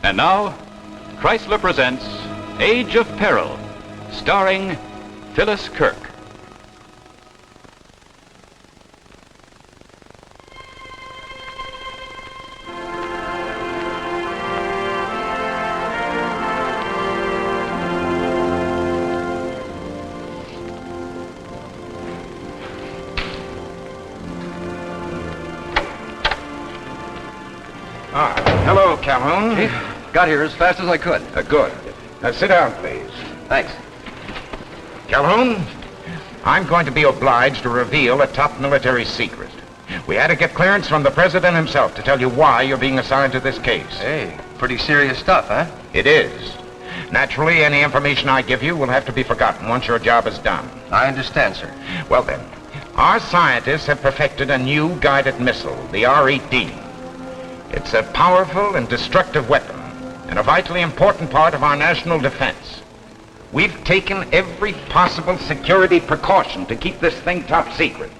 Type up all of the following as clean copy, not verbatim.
And now, Chrysler presents Age of Peril, starring Phyllis Kirk. Hello, Calhoun. Chief, got here as fast as I could. Good. Now sit down, please. Thanks. Calhoun, I'm going to be obliged to reveal a top military secret. We had to get clearance from the President himself to tell you why you're being assigned to this case. Hey, pretty serious stuff, huh? It is. Naturally, any information I give you will have to be forgotten once your job is done. I understand, sir. Well then, our scientists have perfected a new guided missile, the R-18. It's a powerful and destructive weapon, and a vitally important part of our national defense. We've taken every possible security precaution to keep this thing top secret.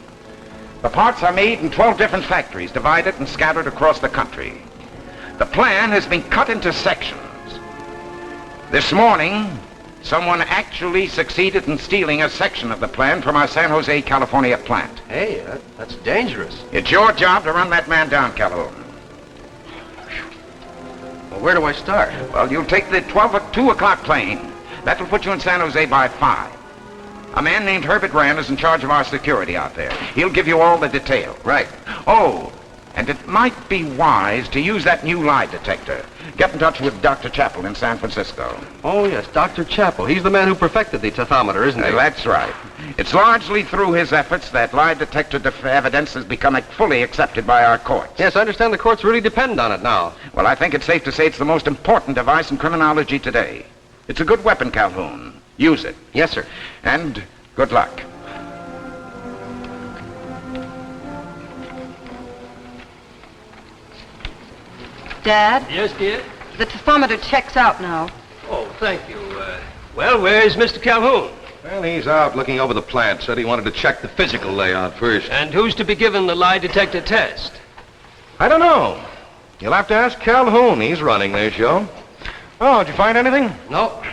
The parts are made in 12 different factories, divided and scattered across the country. The plan has been cut into sections. This morning, someone actually succeeded in stealing a section of the plan from our San Jose, California plant. Hey, that's dangerous. It's your job to run that man down, Calhoun. Well, where do I start? Well, you'll take the 2 o'clock plane. That'll put you in San Jose by 5. A man named Herbert Rand is in charge of our security out there. He'll give you all the detail. Right. Oh, and it might be wise to use that new lie detector. Get in touch with Dr. Chappell in San Francisco. Oh, yes, Dr. Chappell. He's the man who perfected the tethometer, isn't he? That's right. It's largely through his efforts that lie detector evidence has become fully accepted by our courts. Yes, I understand the courts really depend on it now. Well, I think it's safe to say it's the most important device in criminology today. It's a good weapon, Calhoun. Use it. Yes, sir. And good luck. Dad? Yes, dear? The tethometer checks out now. Oh, thank you. Well, where's Mr. Calhoun? Well, he's out looking over the plant. Said he wanted to check the physical layout first. And who's to be given the lie detector test? I don't know. You'll have to ask Calhoun. He's running this show. Oh, did you find anything? No.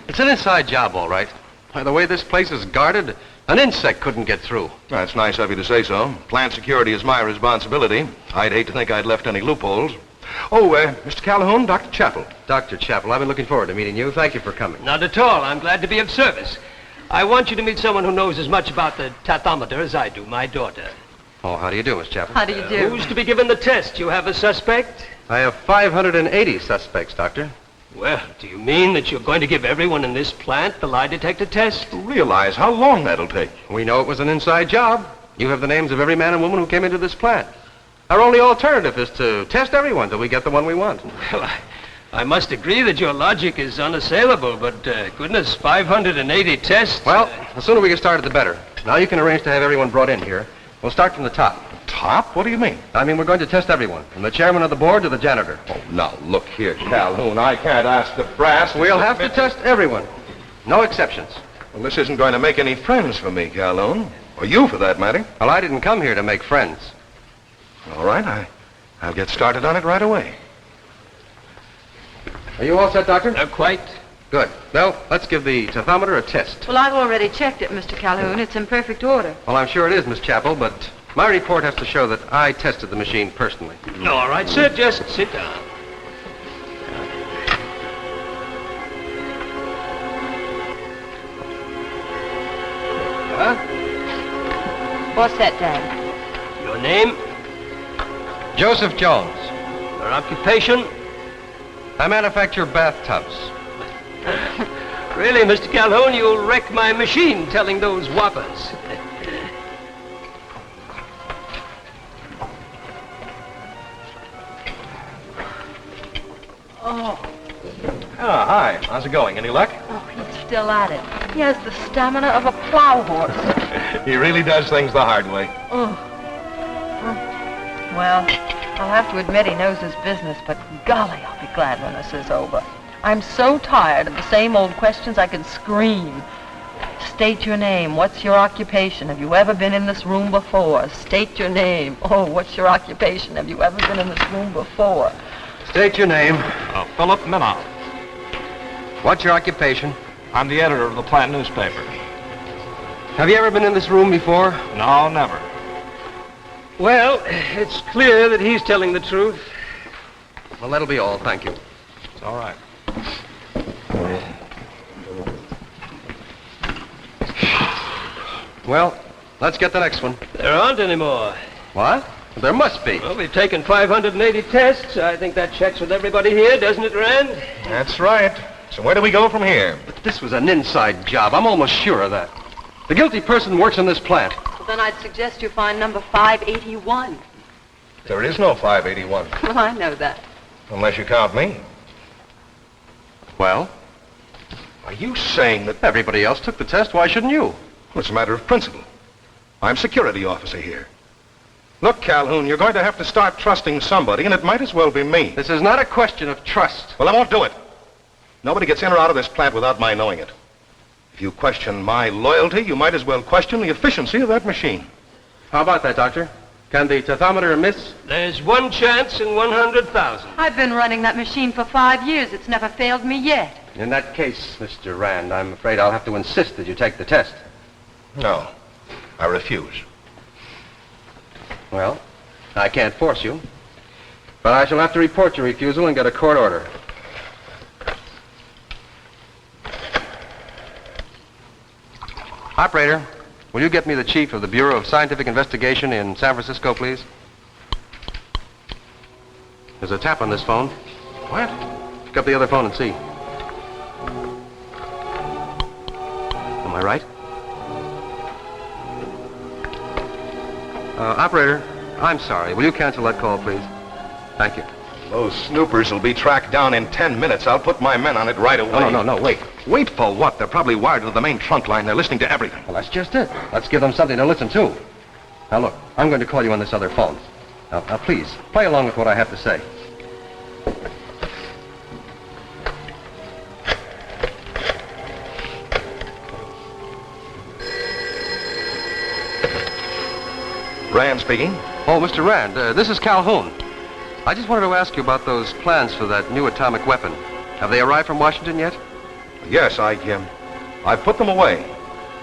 It's an inside job, all right. By the way this place is guarded, an insect couldn't get through. That's nice of you to say so. Plant security is my responsibility. I'd hate to think I'd left any loopholes. Oh, Mr. Calhoun, Dr. Chappell. Dr. Chappell, I've been looking forward to meeting you. Thank you for coming. Not at all. I'm glad to be of service. I want you to meet someone who knows as much about the tethometer as I do, my daughter. Oh, how do you do, Miss Chappell? How do you do? Who's to be given the test? You have a suspect? I have 580 suspects, Doctor. Well, do you mean that you're going to give everyone in this plant the lie detector test? Realize how long that'll take. We know it was an inside job. You have the names of every man and woman who came into this plant. Our only alternative is to test everyone till we get the one we want. Well, I must agree that your logic is unassailable, but goodness, 580 tests? Well, the sooner we get started, the better. Now you can arrange to have everyone brought in here. We'll start from the top. Top? What do you mean? I mean, we're going to test everyone, from the chairman of the board to the janitor. Oh, now, look here, Calhoun. I can't ask the brass. We'll have to test everyone. No exceptions. Well, this isn't going to make any friends for me, Calhoun. Or you, for that matter. Well, I didn't come here to make friends. All right, I'll get started on it right away. Are you all set, Doctor? Quite. Good. Well, let's give the tethometer a test. Well, I've already checked it, Mr. Calhoun. It's in perfect order. Well, I'm sure it is, Miss Chappell, but my report has to show that I tested the machine personally. All right, sir, just sit down. What's that, Dad? Your name? Joseph Jones. Your occupation? I manufacture bathtubs. Really, Mr. Calhoun, you'll wreck my machine telling those whoppers. Oh, hi. How's it going? Any luck? he's still at it. He has the stamina of a plow horse. He really does things the hard way. Well, I'll have to admit he knows his business, but golly, I'll be glad when this is over. I'm so tired of the same old questions I could scream. State your name. What's your occupation? Have you ever been in this room before? State your name. Oh, what's your occupation? Have you ever been in this room before? State your name. Philip Minow. What's your occupation? I'm the editor of the plant newspaper. Have you ever been in this room before? No, never. Well, it's clear that he's telling the truth. Well, that'll be all. Thank you. It's all right. Well, let's get the next one. There aren't any more. What? There must be. Well, we've taken 580 tests. I think that checks with everybody here, doesn't it, Rand? That's right. So where do we go from here? But this was an inside job. I'm almost sure of that. The guilty person works in this plant. Well, then I'd suggest you find number 581. There is no 581, Well, I know that. unless you count me. Well, Are you saying that... everybody else took the test. Why shouldn't you? Well, it's a matter of principle. I'm security officer here. Look, Calhoun, you're going to have to start trusting somebody, and it might as well be me. This is not a question of trust. Well, I won't do it. Nobody gets in or out of this plant without my knowing it. If you question my loyalty, you might as well question the efficiency of that machine. How about that, Doctor? Can the tethometer miss? There's one chance in 100,000. I've been running that machine for 5 years. It's never failed me yet. In that case, Mr. Rand, I'm afraid I'll have to insist that you take the test. No, I refuse. Well, I can't force you. But I shall have to report your refusal and get a court order. Operator, will you get me the chief of the Bureau of Scientific Investigation in San Francisco, please? There's a tap on this phone. What? Pick up the other phone and see. Am I right? Operator, I'm sorry. Will you cancel that call, please? Thank you. Those snoopers will be tracked down in 10 minutes. I'll put my men on it right away. No, wait. Wait for what? They're probably wired to the main trunk line. They're listening to everything. Well, that's just it. Let's give them something to listen to. Now, look, I'm going to call you on this other phone. Now, please, play along with what I have to say. Rand speaking. Oh, Mr. Rand, this is Calhoun. I just wanted to ask you about those plans for that new atomic weapon. Have they arrived from Washington yet? Yes, I put them away.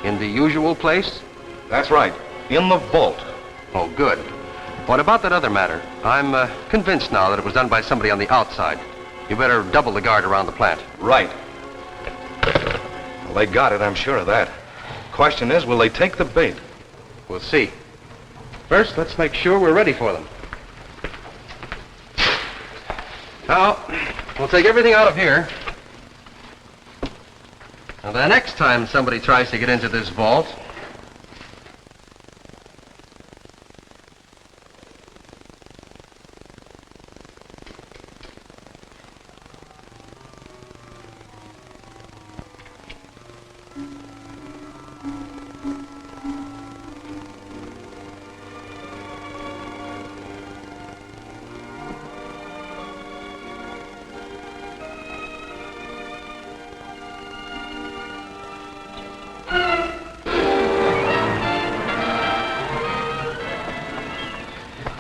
In the usual place? That's right. In the vault. Oh, good. What about that other matter? I'm convinced now that it was done by somebody on the outside. You better double the guard around the plant. Right. Well, they got it, I'm sure of that. Question is, will they take the bait? We'll see. First, let's make sure we're ready for them. Now, we'll take everything out of here. Now, the next time somebody tries to get into this vault,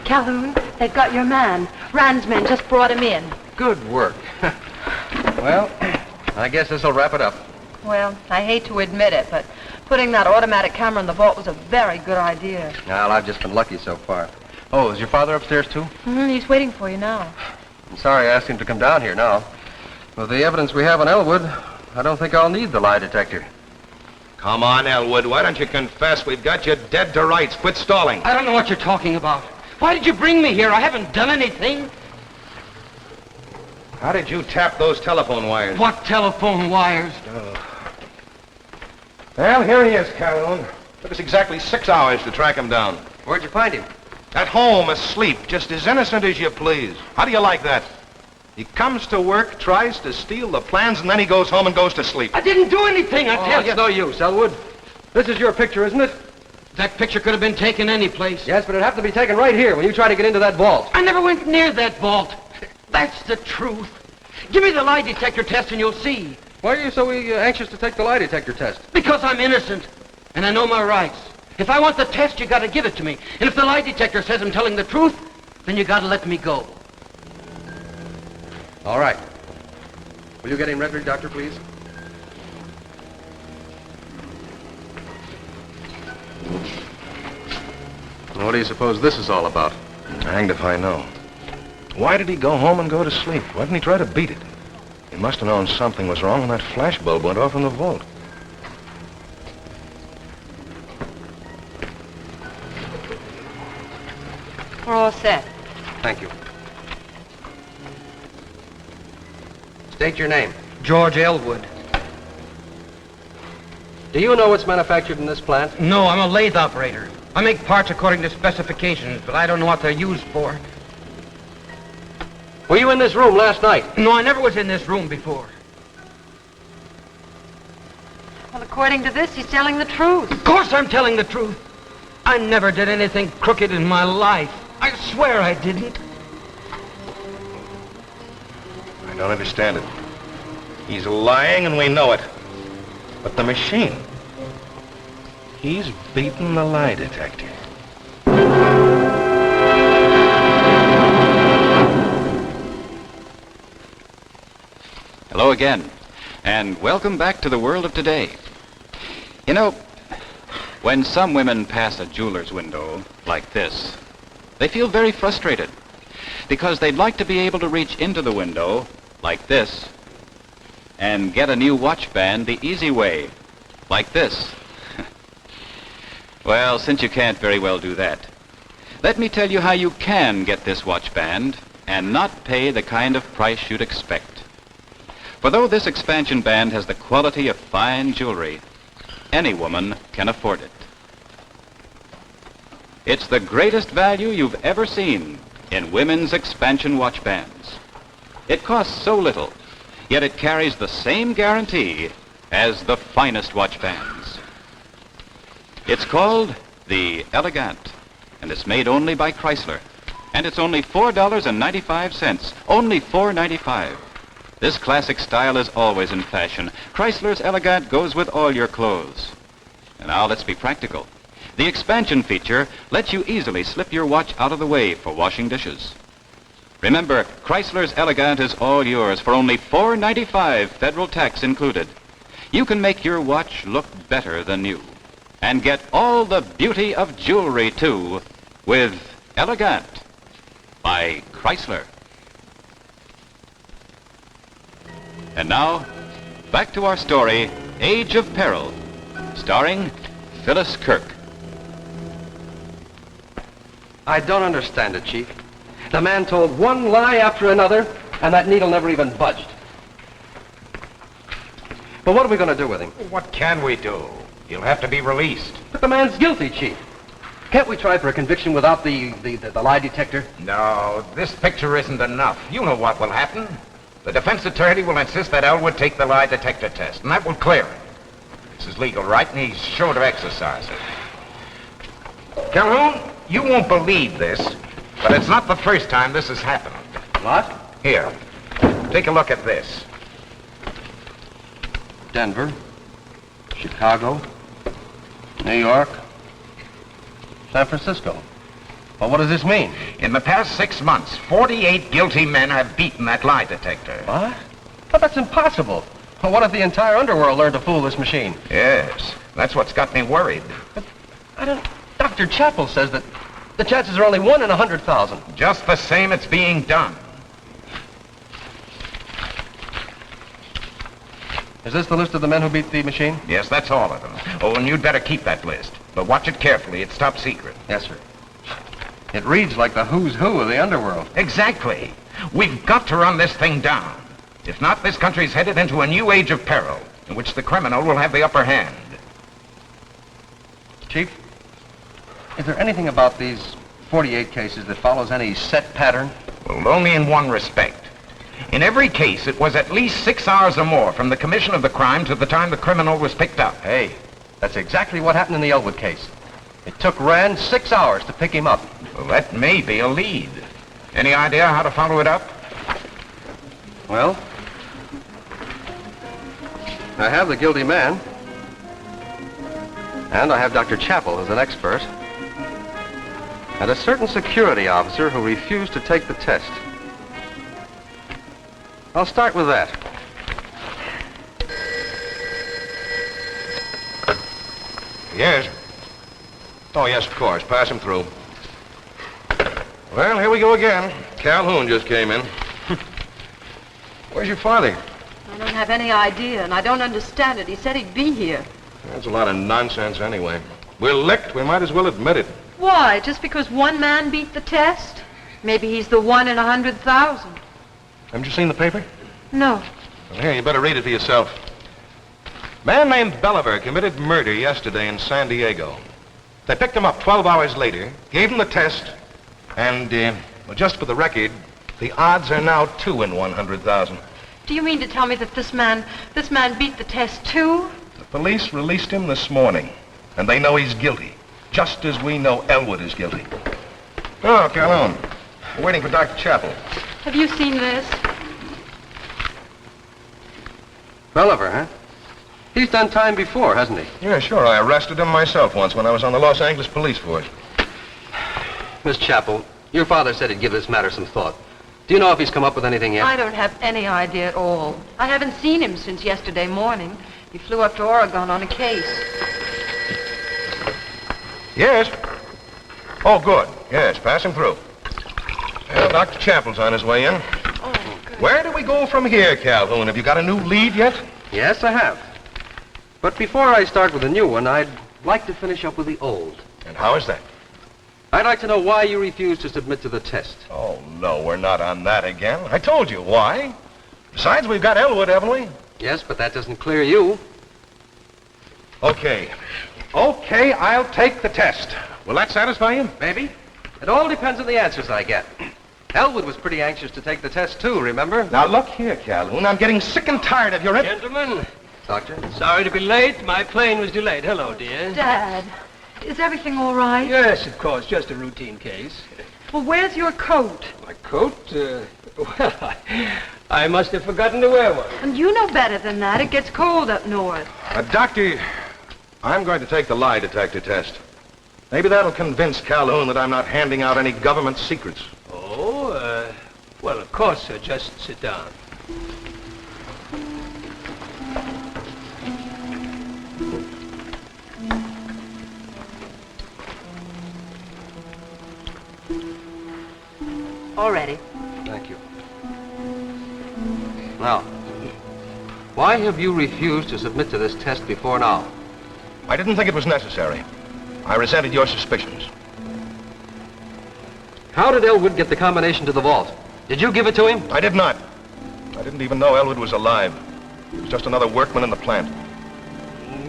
Calhoun, they've got your man. Rand's men just brought him in. good work. Well, I guess this'll wrap it up. Well, I hate to admit it, but putting that automatic camera in the vault was a very good idea. Well, I've just been lucky so far. Oh, is your father upstairs, too? He's waiting for you now. I'm sorry I asked him to come down here now. With the evidence we have on Elwood, I don't think I'll need the lie detector. Come on, Elwood. Why don't you confess? We've got you dead to rights. Quit stalling. I don't know what you're talking about. Why did you bring me here? I haven't done anything. How did you tap those telephone wires? What telephone wires? Well, here he is, Calhoun. Took us exactly 6 hours to track him down. Where'd you find him? At home, asleep, just as innocent as you please. How do you like that? He comes to work, tries to steal the plans, and then he goes home and goes to sleep. I didn't do anything, I tell you. It's no use, Elwood. This is your picture, isn't it? That picture could have been taken any place. Yes, but it'd have to be taken right here when you try to get into that vault. I never went near that vault. That's the truth. Give me the lie detector test and you'll see. Why are you so anxious to take the lie detector test? Because I'm innocent, and I know my rights. If I want the test, you gotta give it to me. And if the lie detector says I'm telling the truth, then you gotta let me go. All right. Will you get him ready, Doctor, please? What do you suppose this is all about? Hanged if I know. Why did he go home and go to sleep? Why didn't he try to beat it? He must have known something was wrong when that flash bulb went off in the vault. We're all set. Thank you. State your name. George Elwood. Do you know what's manufactured in this plant? No, I'm a lathe operator. I make parts according to specifications, but I don't know what they're used for. Were you in this room last night? No, I never was in this room before. Well, according to this, he's telling the truth. Of course I'm telling the truth. I never did anything crooked in my life. I swear I didn't. I don't understand it. He's lying and we know it. But the machine... He's beaten the lie detector. Hello again, and welcome back to the world of today. You know, when some women pass a jeweler's window like this, they feel very frustrated because they'd like to be able to reach into the window like this and get a new watch band the easy way, like this. Well, since you can't very well do that, let me tell you how you can get this watch band and not pay the kind of price you'd expect. For though this expansion band has the quality of fine jewelry, any woman can afford it. It's the greatest value you've ever seen in women's expansion watch bands. It costs so little, yet it carries the same guarantee as the finest watch bands. It's called the Elegant, and it's made only by Chrysler. And it's only $4.95, only $4.95. This classic style is always in fashion. Chrysler's Elegant goes with all your clothes. And now let's be practical. The expansion feature lets you easily slip your watch out of the way for washing dishes. Remember, Chrysler's Elegant is all yours for only $4.95, federal tax included. You can make your watch look better than new and get all the beauty of jewelry, too, with Elegant by Chrysler. And now, back to our story, Age of Peril, starring Phyllis Kirk. I don't understand it, Chief. The man told one lie after another, and that needle never even budged. But what are we going to do with him? What can we do? He'll have to be released. But the man's guilty, Chief. Can't we try for a conviction without the lie detector? No, this picture isn't enough. You know what will happen. The defense attorney will insist that Elwood take the lie detector test, and that will clear him. It's his legal right, and he's sure to exercise it. Calhoun, you won't believe this, but it's not the first time this has happened. What? Here, take a look at this. Denver, Chicago, New York, San Francisco. Well, what does this mean? In the past 6 months, 48 guilty men have beaten that lie detector. What? But that's impossible. Well, what if the entire underworld learned to fool this machine? Yes, that's what's got me worried. But I don't... Dr. Chappell says that the chances are only 1 in 100,000. Just the same, it's being done. Is this the list of the men who beat the machine? Yes, that's all of them. Oh, and you'd better keep that list. But watch it carefully. It's top secret. Yes, sir. It reads like the who's who of the underworld. Exactly. We've got to run this thing down. If not, this country's headed into a new age of peril, in which the criminal will have the upper hand. Chief, is there anything about these 48 cases that follows any set pattern? Well, only in one respect. In every case, it was at least 6 hours or more from the commission of the crime to the time the criminal was picked up. Hey, that's exactly what happened in the Elwood case. It took Rand 6 hours to pick him up. Well, that may be a lead. Any idea how to follow it up? Well, I have the guilty man, and I have Dr. Chappell as an expert, and a certain security officer who refused to take the test. I'll start with that. Yes. Oh, yes, of course. Pass him through. Well, here we go again. Calhoun just came in. Where's your father? I don't have any idea, and I don't understand it. He said he'd be here. That's a lot of nonsense anyway. We're licked. We might as well admit it. Why? Just because one man beat the test? Maybe he's the 1 in 100,000. Haven't you seen the paper? No. Well, here, you better read it for yourself. Man named Belliver committed murder yesterday in San Diego. They picked him up 12 hours later, gave him the test, and, well, just for the record, the odds are now 2 in 100,000. Do you mean to tell me that this man beat the test too? The police released him this morning, and they know he's guilty, just as we know Elwood is guilty. Oh, Calhoun, we're waiting for Dr. Chappell. Have you seen this? Belliver, huh? He's done time before, hasn't he? Yeah, sure. I arrested him myself once when I was on the Los Angeles police force. Miss Chappell, your father said he'd give this matter some thought. Do you know if he's come up with anything yet? I don't have any idea at all. I haven't seen him since yesterday morning. He flew up to Oregon on a case. Yes? Oh, good. Yes, pass him through. Well, Dr. Chappell's on his way in. Oh, good. Where do we go from here, Calhoun? Have you got a new lead yet? Yes, I have. But before I start with the new one, I'd like to finish up with the old. And how is that? I'd like to know why you refused to submit to the test. Oh, no, we're not on that again. I told you why. Besides, we've got Elwood, haven't we? Yes, but that doesn't clear you. Okay. Okay, I'll take the test. Will that satisfy you? Maybe. It all depends on the answers I get. Elwood was pretty anxious to take the test, too, remember? Now, look here, Calhoun. I'm getting sick and tired of your... Gentlemen, Doctor? sorry to be late. My plane was delayed. Hello, dear. Dad, is everything all right? Yes, of course, just a routine case. Well, where's your coat? My coat? Well, I must have forgotten to wear one. And you know better than that. It gets cold up north. Doctor, I'm going to take the lie detector test. Maybe that'll convince Calhoun that I'm not handing out any government secrets. Oh, well, of course, sir. Just sit down. All ready. Thank you. Now, why have you refused to submit to this test before now? I didn't think it was necessary. I resented your suspicions. How did Elwood get the combination to the vault? Did you give it to him? I did not. I didn't even know Elwood was alive. He was just another workman in the plant.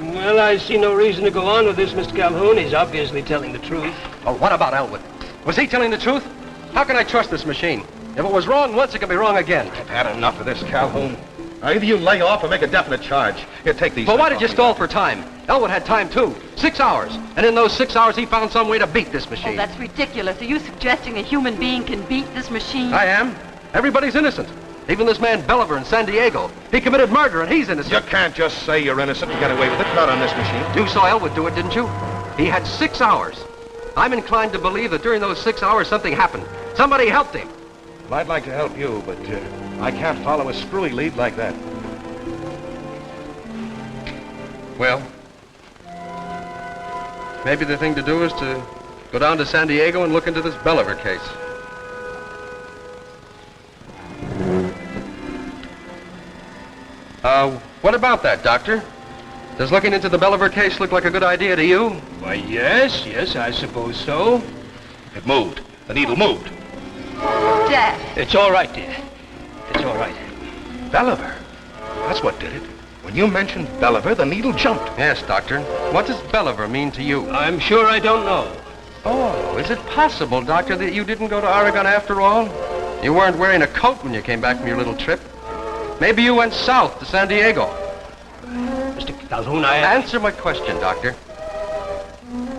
Well, I see no reason to go on with this, Mr. Calhoun. He's obviously telling the truth. Oh, what about Elwood? Was he telling the truth? How can I trust this machine? If it was wrong once, it can be wrong again. I've had enough of this, Calhoun. Now, either you lay off or make a definite charge. Here, take these. But why things did you off stall me. for time? Elwood had time, too. 6 hours. And in those 6 hours, he found some way to beat this Oh, machine. that's ridiculous. Are you suggesting a human being can beat this machine? I am. Everybody's innocent. Even this man Belliver in San Diego. He committed murder, and he's innocent. You can't just say you're innocent and get away with it. Not on this machine. You saw Elwood do it, didn't you? He had 6 hours. I'm inclined to believe that during those 6 hours, something happened. Somebody helped him. Well, I'd like to help you, but I can't follow a screwy lead like that. Well, maybe the thing to do is to go down to San Diego and look into this Belliver case. What about that, Doctor? Does looking into the Belliver case look like a good idea to you? Why, yes, I suppose so. It moved. The needle moved. Dad. It's all right, dear. It's all right. Belliver. That's what did it. When you mentioned Belliver, the needle jumped. Yes, Doctor. What does Belliver mean to you? I'm sure I don't know. Oh, is it possible, Doctor, that you didn't go to Oregon after all? You weren't wearing a coat when you came back from your little trip. Maybe you went south to San Diego. Mr. Calhoun, Answer my question, Doctor.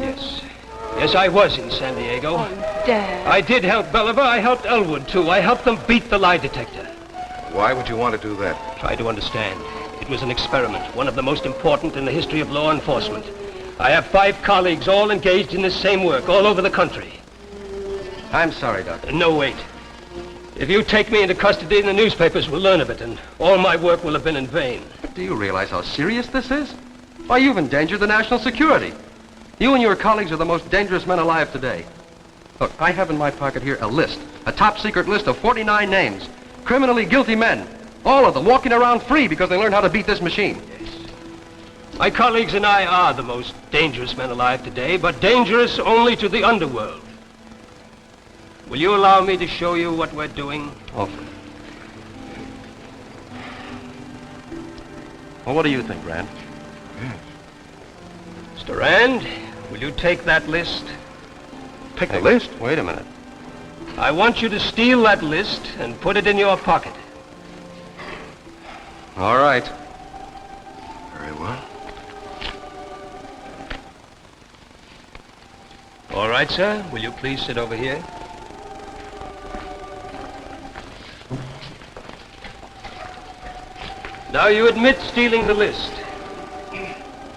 Yes. Yes, I was in San Diego. Oh, Dad. I did help Belliver. I helped Elwood, too. I helped them beat the lie detector. Why would you want to do that? Try to understand. It was an experiment, one of the most important in the history of law enforcement. I have 5 colleagues all engaged in this same work all over the country. I'm sorry, Doctor. No, wait. If you take me into custody, the newspapers will learn of it, and all my work will have been in vain. But do you realize how serious this is? Why, you've endangered the national security. You and your colleagues are the most dangerous men alive today. Look, I have in my pocket here a list, a top-secret list of 49 names, criminally guilty men, all of them walking around free because they learned how to beat this machine. My colleagues and I are the most dangerous men alive today, but dangerous only to the underworld. Will you allow me to show you what we're doing? Oh. Well, what do you think, Rand? Mr. Rand, will you take that list? Take the list? Wait a minute. I want you to steal that list and put it in your pocket. All right. Very well. All right, sir. Will you please sit over here? Now you admit stealing the list.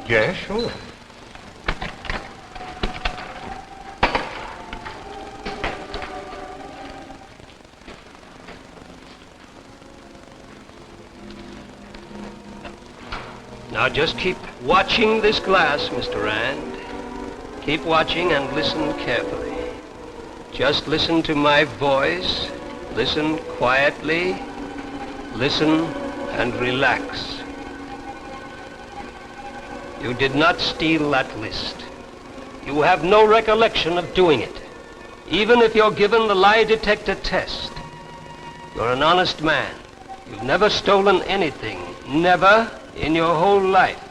Yeah, sure. Now just keep watching this glass, Mr. Rand. Keep watching and listen carefully. Just listen to my voice. Listen quietly. Listen and relax. You did not steal that list. You have no recollection of doing it. Even if you're given the lie detector test. You're an honest man. You've never stolen anything. Never in your whole life.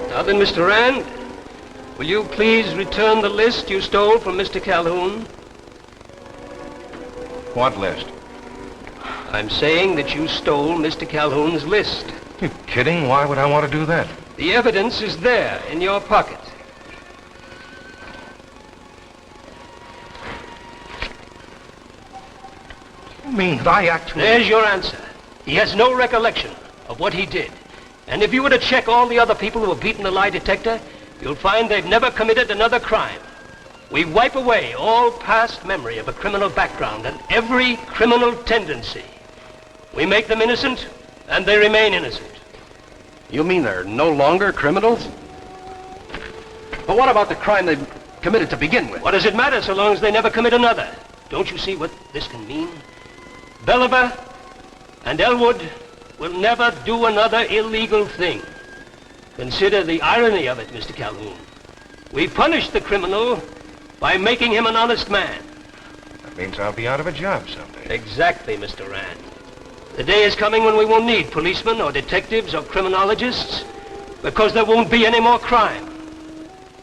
Now then, Mr. Rand, will you please return the list you stole from Mr. Calhoun? What list? I'm saying that you stole Mr. Calhoun's list. You kidding? Why would I want to do that? The evidence is there in your pocket. You mean that I actually... There's your answer. He has no recollection of what he did. And if you were to check all the other people who have beaten the lie detector, you'll find they've never committed another crime. We wipe away all past memory of a criminal background and every criminal tendency. We make them innocent, and they remain innocent. You mean they're no longer criminals? But what about the crime they committed to begin with? What does it matter so long as they never commit another? Don't you see what this can mean? Belliver and Elwood will never do another illegal thing. Consider the irony of it, Mr. Calhoun. We punish the criminal by making him an honest man. That means I'll be out of a job someday. Exactly, Mr. Rand. The day is coming when we won't need policemen or detectives or criminologists because there won't be any more crime.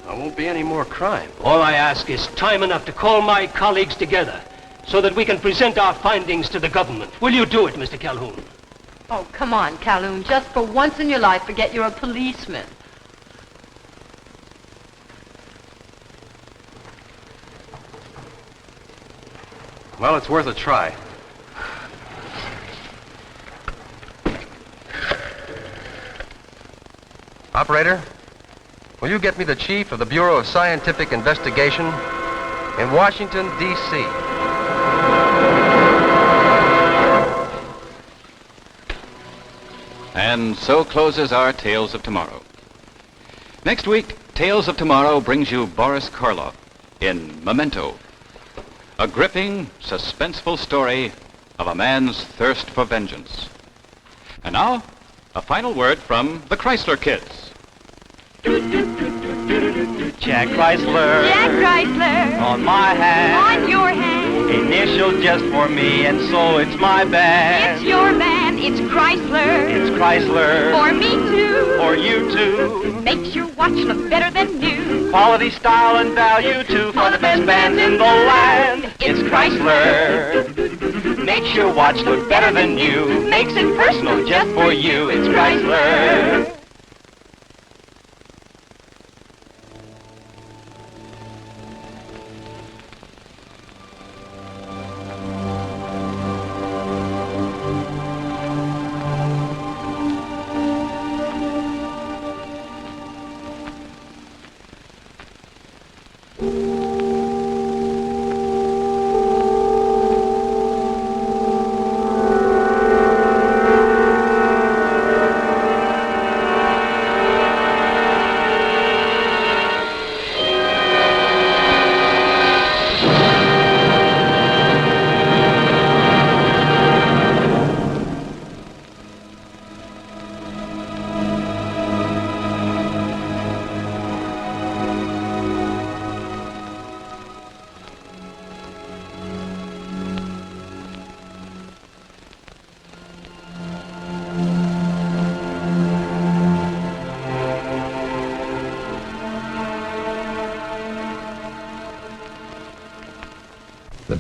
There won't be any more crime. All I ask is time enough to call my colleagues together so that we can present our findings to the government. Will you do it, Mr. Calhoun? Oh, come on, Calhoun. Just for once in your life, forget you're a policeman. Well, it's worth a try. Operator, will you get me the chief of the Bureau of Scientific Investigation in Washington, D.C.? And so closes our Tales of Tomorrow. Next week, Tales of Tomorrow brings you Boris Karloff in Memento, a gripping, suspenseful story of a man's thirst for vengeance. And now, a final word from the Chrysler Kids. Jack Chrysler. Jack Chrysler. On my hand. On your hand. Initial just for me, and so it's my band. It's your band. It's Chrysler. It's Chrysler. For me too. For you too. Makes your watch look better than new. Quality, style, and value too. For the best bands in the land. It's Chrysler. Makes your watch look better than new. Makes it personal just for you. It's Chrysler.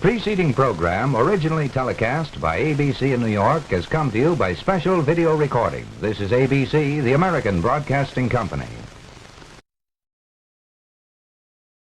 preceding program, originally telecast by ABC in New York, has come to you by special video recording. This is ABC, the American Broadcasting Company.